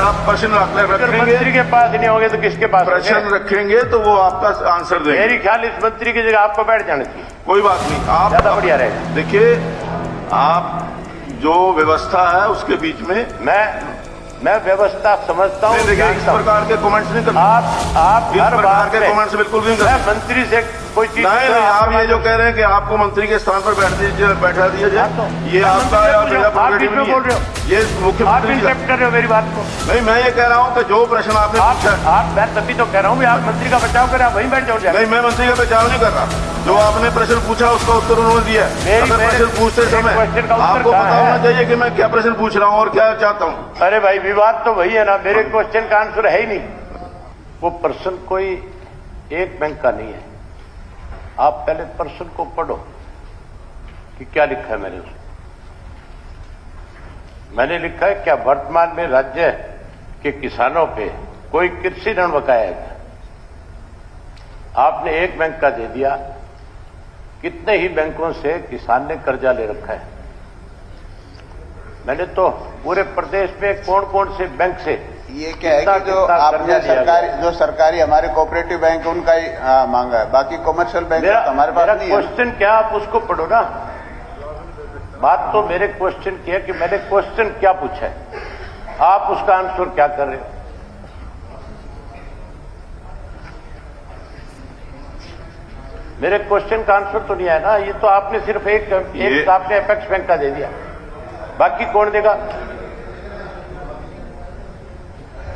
अगर आप प्रश्न रखेंगे, मंत्री के पास नहीं होंगे तो किसके पास प्रश्न रखेंगे तो वो आपका आंसर देंगे। मेरी ख्याल इस मंत्री की जगह आपको बैठ जाना चाहिए। कोई बात नहीं, आप ज्यादा बढ़िया रहेगा। देखिए, आप जो व्यवस्था है उसके बीच में मैं व्यवस्था समझता हूँ। देखिए, इस प्रकार के कमेंट्स नहीं करना। आप इस हर प्रकार बात के में कमेंट्स बिल्कुल भी नहीं मैं करना। मंत्री से कोई चीज नहीं, आप ये जो कह रहे हैं कि आपको मंत्री के स्थान पर बैठा दिया जाए, ये आपका आप बीच में बोल रहे हो, ये आप मुख्यमंत्री इंटरप्ट कर रहे हो मेरी बात को। नहीं, मैं ये कह रहा हूँ कि जो प्रश्न आपने पूछा, आप मैं तभी तो कह रहा हूँ आप मंत्री का बचाव करें, आप वहीं बैठ जाओ। नहीं, मैं मंत्री का बचाव नहीं कर रहा। जो आपने प्रश्न पूछा उसका उत्तर उन्होंने दिया। अगर प्रश्न पूछते समय आपको पता होना चाहिए कि मैं क्या प्रश्न पूछ रहा हूँ और क्या चाहता हूँ। अरे भाई, विवाद तो वही है ना, मेरे क्वेश्चन का आंसर है ही नहीं। वो प्रश्न कोई एक बैंक का नहीं है। आप पहले प्रश्न को पढ़ो कि क्या लिखा है मैंने उसमें। मैंने लिखा है क्या वर्तमान में राज्य के किसानों पे कोई कृषि ऋण बकाया है? आपने एक बैंक का दे दिया, कितने ही बैंकों से किसान ने कर्जा ले रखा है। मैंने तो पूरे प्रदेश में कौन कौन से बैंक से ये क्या है कि जो आपने सरकारी हमारे कोऑपरेटिव बैंक उनका ही मांगा है, बाकी कॉमर्शियल बैंक तो हमारे पास नहीं है। क्वेश्चन क्या, आप उसको पढ़ो ना। बात तो मेरे क्वेश्चन की है कि मैंने क्वेश्चन क्या पूछा है, आप उसका आंसर क्या कर रहे हो। मेरे क्वेश्चन का आंसर तो नहीं है ना। ये तो आपने सिर्फ एक आपने अपेक्स बैंक का दे दिया, बाकी कौन देगा?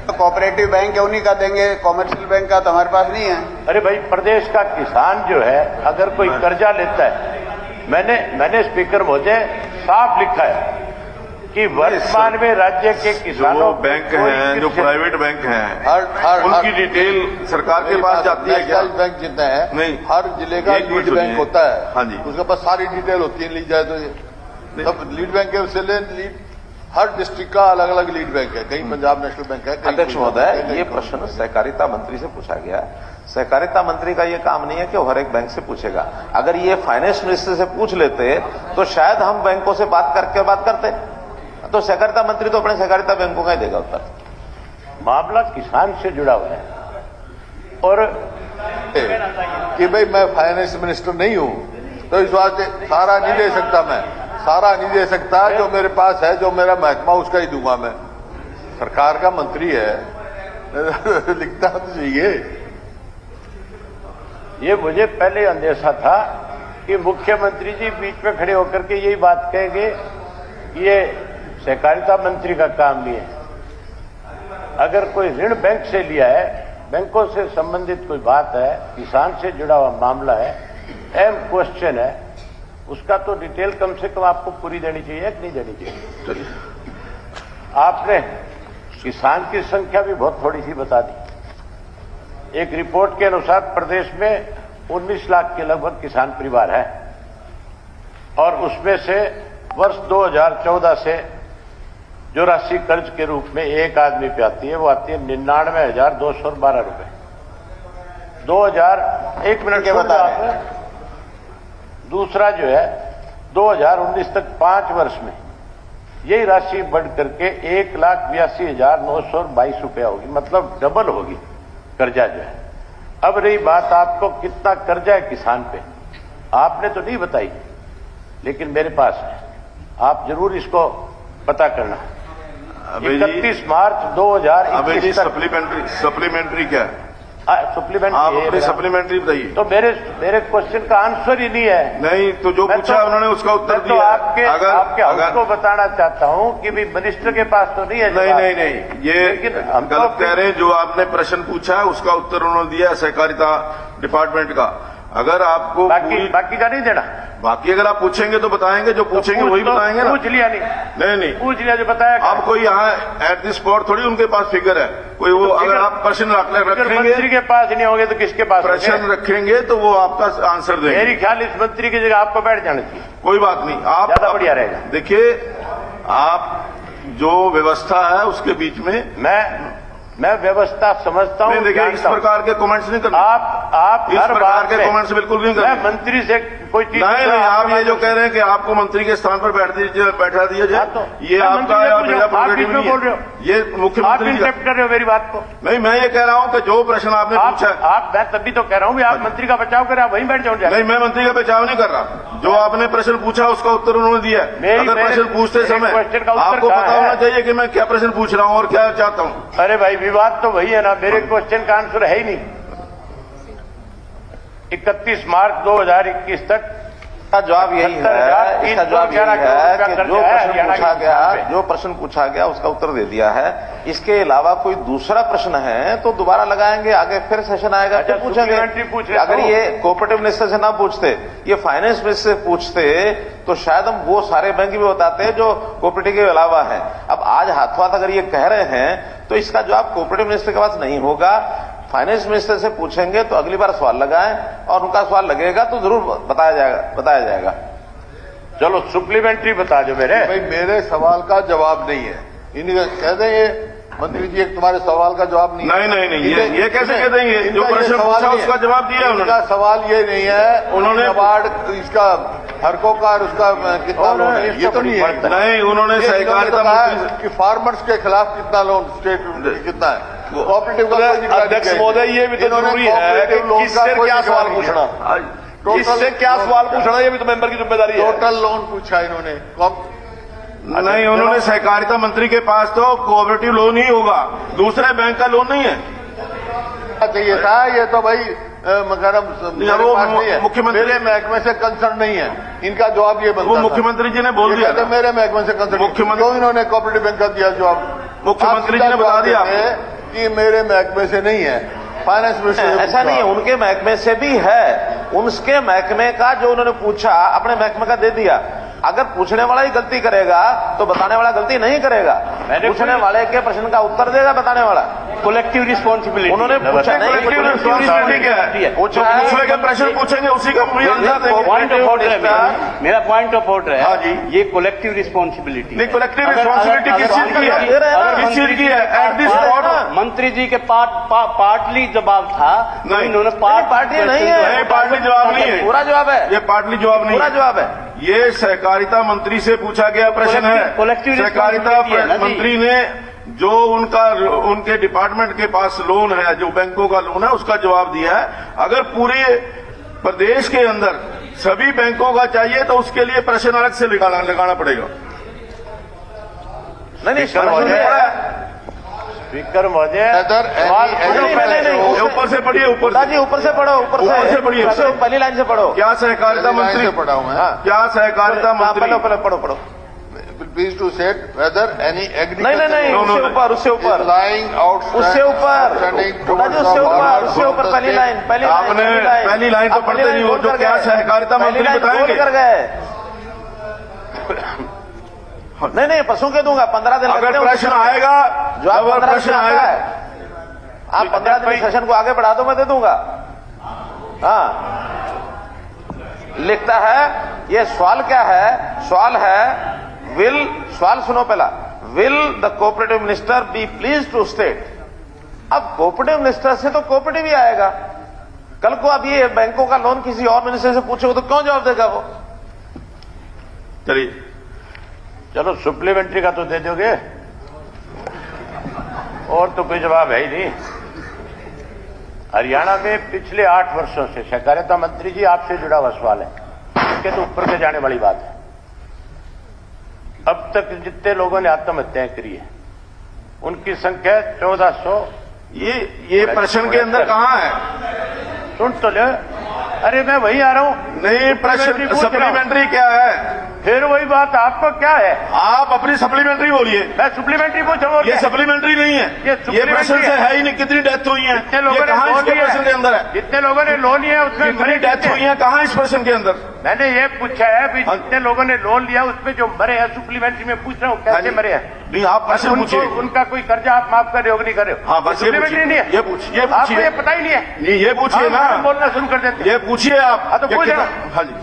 कोऑपरेटिव बैंक है उन्हीं का देंगे, कॉमर्शियल बैंक का तो हमारे पास नहीं है। अरे भाई, प्रदेश का किसान जो है अगर कोई कर्जा लेता है, मैंने स्पीकर महोदय साफ लिखा है कि वर्तमान में राज्य के किसानों जो बैंक हैं, जो प्राइवेट बैंक हैं, उनकी डिटेल सरकार के पास जाती है क्या? बैंक जितना है नहीं, हर जिले का लीड बैंक होता है। हाँ जी, उसके पास सारी डिटेल होती है, ली जाए तो तब लीड बैंक के उससे लीड हर डिस्ट्रिक्ट का अलग अलग लीड बैंक है। कहीं पंजाब नेशनल बैंक है। अध्यक्ष महोदय, ये प्रश्न सहकारिता मंत्री से पूछा गया है। सहकारिता मंत्री का ये काम नहीं है कि वो हर एक बैंक से पूछेगा। अगर ये फाइनेंस मिनिस्टर से पूछ लेते तो शायद हम बैंकों से बात करते। तो सहकारिता मंत्री तो अपने सहकारिता बैंकों का ही देगा उत्तर। मामला किसान से जुड़ा हुआ है और कि भाई मैं फाइनेंस मिनिस्टर नहीं हूं तो इस वास्ते सारा नहीं दे सकता, मैं सारा नहीं दे सकता। जो मेरे पास है, जो मेरा महकमा उसका ही दूंगा मैं। सरकार का मंत्री है लिखता तो चाहिए। ये मुझे पहले अंदेशा था कि मुख्यमंत्री जी बीच में खड़े होकर के यही बात कहेंगे, ये सहकारिता मंत्री का काम नहीं है। अगर कोई ऋण बैंक से लिया है, बैंकों से संबंधित कोई बात है, किसान से जुड़ा हुआ मामला है, अहम क्वेश्चन है, उसका तो डिटेल कम से कम आपको पूरी देनी चाहिए कि नहीं देनी चाहिए? आपने किसान की संख्या भी बहुत थोड़ी सी बता दी। एक रिपोर्ट के अनुसार प्रदेश में 19 लाख के लगभग किसान परिवार है और उसमें से वर्ष 2014 से जो राशि कर्ज के रूप में एक आदमी पे आती है वो आती है 99,212 रुपए। 1 मिनट के बाद दूसरा जो है 2019 तक 5 वर्ष में यही राशि बढ़ करके 1,82,922 रुपया होगी, मतलब डबल होगी कर्जा जो है। अब रही बात आपको कितना कर्जा है किसान पे, आपने तो नहीं बताई, लेकिन मेरे पास है, आप जरूर इसको पता करना। 31 मार्च 2021 सप्लीमेंट्री क्या है? सप्लीमेंट आप अपनी सप्लीमेंट्री बताइए। तो मेरे क्वेश्चन का आंसर ही नहीं है। नहीं, तो जो पूछा उन्होंने उसका उत्तर दिया। तो आपके उसको बताना चाहता हूं कि भी मिनिस्टर के पास तो नहीं है। नहीं, ये गलत कह रहे हैं। जो आपने प्रश्न पूछा है उसका उत्तर उन्होंने दिया सहकारिता डिपार्टमेंट का। अगर आपको बाकी का नहीं देना, बाकी अगर आप पूछेंगे तो बताएंगे, जो पूछेंगे वही बताएंगे ना। पूछ लिया नहीं पूछ लिया जो बताया। आप कोई यहाँ एट द स्पॉट थोड़ी उनके पास फिगर है कोई, वो अगर आप प्रश्न रखेंगे, मंत्री के पास नहीं होंगे तो किसके पास? प्रश्न रखेंगे तो वो आपका आंसर देंगे। मेरी ख्याल इस मंत्री की जगह आपको बैठ जाना चाहिए। कोई बात नहीं, आप ज्यादा बढ़िया रहेगा। देखिए, आप जो व्यवस्था है उसके बीच में मैं व्यवस्था समझता हूँ, देखिए इस प्रकार के कमेंट्स नहीं करना। आप इस हर प्रकार बात के में कमेंट्स बिल्कुल नहीं करना। मैं मंत्री से कोई चीज नहीं आप ये जो कह रहे हैं कि आपको मंत्री के स्थान पर बैठा दिया जाए, ये आपका मेरा प्रोग्रेटिव नहीं है, ये मुख्यमंत्री का। इंटरप्ट कर रहे हो मेरी बात को। नहीं मैं ये कह रहा हूँ कि जो प्रश्न आपने पूछा है, आप मैं तभी तो कह रहा हूँ आप मंत्री का बचाव करें, आप वहीं बैठ जाओ। नहीं मैं मंत्री का बचाव नहीं कर रहा, जो आपने प्रश्न पूछा उसका उत्तर उन्होंने दिया है। अगर प्रश्न पूछते समय आपको पता होना चाहिए कि मैं क्या प्रश्न पूछ रहा हूँ और क्या चाहता हूँ। अरे भाई विवाद तो वही है ना, मेरे क्वेश्चन का आंसर है ही नहीं। 31 मार्च 2021 तक का जवाब यही है, इसका जवाब यही है कि जो प्रश्न पूछा गया उसका उत्तर दे दिया है। इसके अलावा कोई दूसरा प्रश्न है तो दोबारा लगाएंगे, आगे फिर सेशन आएगा फिर पूछेंगे। अगर ये कोऑपरेटिव मिनिस्टर से ना पूछते, ये फाइनेंस मिनिस्टर से पूछते तो शायद हम वो सारे बैंक भी बताते जो कोऑपरेटिव के अलावा है। अब आज हाथों हाथ अगर ये कह रहे हैं तो इसका जवाब कोऑपरेटिव मिनिस्टर के पास नहीं होगा, फाइनेंस मिनिस्टर से पूछेंगे तो अगली बार सवाल लगाएं और उनका सवाल लगेगा तो जरूर बताया जाएगा। चलो सप्लीमेंट्री बता दो मेरे। भाई मेरे सवाल का जवाब नहीं है, इन्हें कह दें ये मंत्री जी एक तुम्हारे सवाल का जवाब नहीं है। नहीं ये कैसे कह देंगे, जो प्रश्न पूछा उसका जवाब दिया उन्होंने। उनका सवाल ये नहीं है उन्होंने अवार्ड इसका हरकों का और उसका कितना लोन है ये तो नहीं है। नहीं उन्होंने सहकारिता मंत्री कि फार्मर्स के खिलाफ कितना लोन स्टेट कितना है कोऑपरेटिव का। अध्यक्ष महोदय ये भी तो जरूरी है कि किससे क्या सवाल पूछना, किससे क्या सवाल पूछना, ये भी तो मेंबर की जिम्मेदारी है। टोटल लोन पूछा इन्होंने। नहीं उन्होंने सहकारिता मंत्री के पास तो कोऑपरेटिव लोन ही होगा, दूसरे बैंक का लोन नहीं है। चाहिए था ये तो भाई मुख्यमंत्री मेरे महकमे से कंसर्न नहीं है, इनका जवाब ये बनता वो मुख्यमंत्री जी ने बोल दिया था मेरे महकमे से कंसर्न। मुख्यमंत्री इन्होंने कोऑपरेटिव बैंक का दिया जवाब, मुख्यमंत्री जी ने बता दिया कि मेरे महकमे से नहीं है, फाइनेंस मिनिस्टर। ऐसा नहीं है, उनके महकमे से भी है, उनके महकमे का जो उन्होंने पूछा अपने महकमे का दे दिया। अगर पूछने वाला ही गलती करेगा तो बताने वाला गलती नहीं करेगा, पूछने वाले के प्रश्न का उत्तर देगा बताने वाला। कलेक्टिव रिस्पॉन्सिबिलिटी उन्होंने पूछा नहीं, कलेक्टिव रिस्पॉन्सिबिलिटी क्या है, दूसरे का प्रश्न पूछेंगे उसी का पूरी आंसर देंगे। मेरा पॉइंट ऑफ ऑर्डर है। हाँ जी, ये कलेक्टिव रिस्पॉन्सिबिलिटी नहीं कलेक्टिव रिस्पॉन्सिबिलिटी किस चीज की है, किस चीज की है? एट दिस स्पॉट मंत्री जी के पार्टली जवाब था, इन्होंने पार्टी नहीं है, पार्टली जवाब नहीं है, पूरा जवाब है, ये पार्टली जवाब नहीं, पूरा जवाब है। ये सहकारिता मंत्री से पूछा गया प्रश्न है। सहकारिता मंत्री ने जो उनके डिपार्टमेंट के पास लोन है, जो बैंकों का लोन है, उसका जवाब दिया है। अगर पूरे प्रदेश के अंदर सभी बैंकों का चाहिए तो उसके लिए प्रश्न अलग से लगाना पड़ेगा। नहीं स्पीकर महोदय ऊपर से पढ़िए, ऊपर से पढ़ो, ऊपर से पढ़िए, पहली लाइन से पढ़ो। क्या सहकारिता मंत्री पढ़ा हूं मैं, क्या सहकारिता मंत्री पढ़ो please to set whether any नहीं उससे ऊपर लाइंग आउट उससे ऊपर पहली लाइन आपने पहली लाइन तो पढ़ते नहीं हो, जो क्या सहकारिता मंत्री बताएंगे कर गए। नहीं पशु के दूंगा 15 दिन अगर प्रश्न आएगा, जो आप 15 दिन आएगा आप 15 दिन सेशन को आगे बढ़ा दो, मैं दे दूंगा। हाँ लिखता है, ये सवाल क्या है, सवाल है सवाल सुनो पहला, will the cooperative minister be please to state. अब कोऑपरेटिव मिनिस्टर से तो कोऑपरेटिव ही आएगा, कल को अब ये बैंकों का लोन किसी और मिनिस्टर से पूछोगे तो क्यों जवाब देगा वो। चलिए चलो सप्लीमेंट्री का तो दे दोगे, और तो कोई जवाब है ही नहीं। हरियाणा में पिछले 8 वर्षों से सहकारिता मंत्री जी आपसे जुड़ा हुआ सवाल है, इसके तो ऊपर के जाने वाली बात है। अब तक जितने लोगों ने आत्महत्याएं करी है उनकी संख्या 1400। ये प्रश्न के अंदर कहां है, सुन तो ले। अरे मैं वहीं आ रहा हूं। नहीं प्रश्न सप्लीमेंट्री क्या है, फिर वही बात, आपको क्या है, आप अपनी सप्लीमेंट्री बोलिए। मैं सप्लीमेंट्री पूछूंगा, ये सप्लीमेंट्री नहीं है, ये प्रश्न से है ही नहीं। कितनी डेथ हुई है, ये कहां इसके प्रश्न के अंदर है, जितने लोगों ने लोन लिया उसमें कितनी डेथ हुई है, कहां इस प्रश्न के अंदर। मैंने ये पूछा है भी जितने लोगों ने लोन लिया उसमें जो मरे हैं, सप्लीमेंट्री में पूछ रहा हूँ कैसे मरे हैं। नहीं आप प्रश्न पूछिए, उनका कोई कर्जा आप माफ कर रहे हो कि नहीं कर रहे हो। हाँ बस सप्लीमेंट्री नहीं है, ये पूछिए, आपको ये पता ही नहीं है। ये पूछिए ना, बोलना शुरू कर देते, ये पूछिए आप। तो पूछ रहा। हाँ जी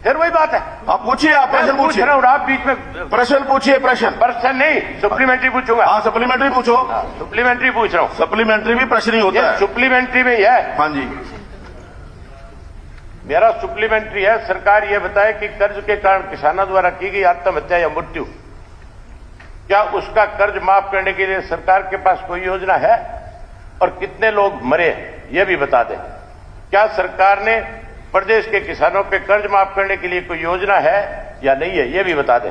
फिर वही बात है। आप पूछिए, आप प्रश्न पूछ पूछिए, रहा हूँ, आप बीच में प्रश्न पूछिए, प्रश्न नहीं, सप्लीमेंट्री पूछूंगा। हाँ सप्लीमेंट्री पूछो। सप्लीमेंट्री पूछ रहा हूँ। सप्लीमेंट्री भी प्रश्न ही होता है। सप्लीमेंट्री में यह है। हाँ जी, मेरा सप्लीमेंट्री है, सरकार यह बताए कि कर्ज के कारण किसानों द्वारा की गई आत्महत्या या मृत्यु, क्या उसका कर्ज माफ करने के लिए सरकार के पास कोई योजना है और कितने लोग मरे, यह भी बता दें। क्या सरकार ने प्रदेश के किसानों पे कर्ज माफ करने के लिए कोई योजना है या नहीं है, यह भी बता दें।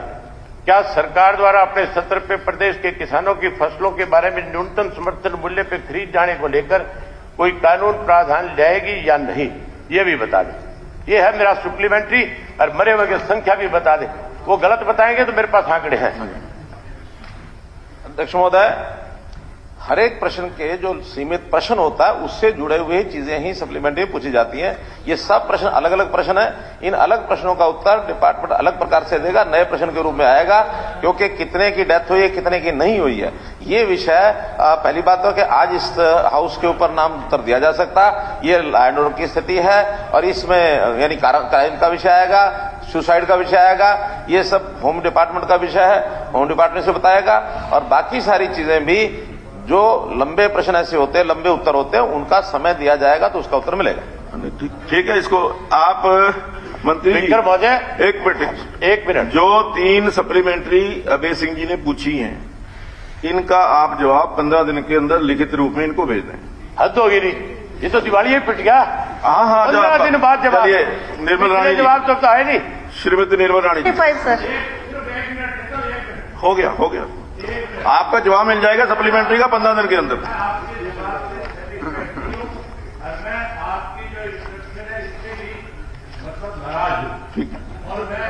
क्या सरकार द्वारा अपने सत्र पे प्रदेश के किसानों की फसलों के बारे में न्यूनतम समर्थन मूल्य पे खरीद जाने को लेकर कोई कानून प्रावधान लाएगी या नहीं, यह भी बता दें। यह है मेरा सप्लीमेंट्री। और मरे हुए की संख्या भी बता दें। वो गलत बताएंगे तो मेरे पास आंकड़े हैं। अध्यक्ष महोदय, हर एक प्रश्न के जो सीमित प्रश्न होता है उससे जुड़े हुए चीजें ही सप्लीमेंट्री पूछी जाती हैं। ये सब प्रश्न अलग अलग प्रश्न है। इन अलग प्रश्नों का उत्तर डिपार्टमेंट अलग प्रकार से देगा, नए प्रश्न के रूप में आएगा, क्योंकि कितने की डेथ हुई है, कितने की नहीं हुई है, ये विषय पहली बात तो कि आज इस हाउस के ऊपर नाम उत्तर दिया जा सकता। ये लैंड ऑर्डर की स्थिति है और इसमें यानी क्राइम का विषय आएगा, सुसाइड का विषय आएगा, ये सब होम डिपार्टमेंट का विषय है, होम डिपार्टमेंट से बताएगा। और बाकी सारी चीजें भी जो लंबे प्रश्न ऐसे होते हैं, लंबे उत्तर होते हैं, उनका समय दिया जाएगा तो उसका उत्तर मिलेगा। ठीक है। इसको आप मंत्री स्पीकर महोदय, एक मिनट। जो 3 सप्लीमेंट्री अभय सिंह जी ने पूछी हैं, इनका आप जवाब 15 दिन के अंदर लिखित रूप में इनको भेज दें। हद होगी नहीं, ये तो दिवाली ही पिट गया। हाँ 15 दिन बाद जवाब। निर्मल रानी जवाब तो है नहीं। श्रीमती निर्मल रानी जी, हो गया। आपका जवाब मिल जाएगा सप्लीमेंट्री का 15 दिन के अंदर। आपकी जो इंस्ट्रक्शन है इसके लिए मतलब नाराज हूं। ठीक है। और मैं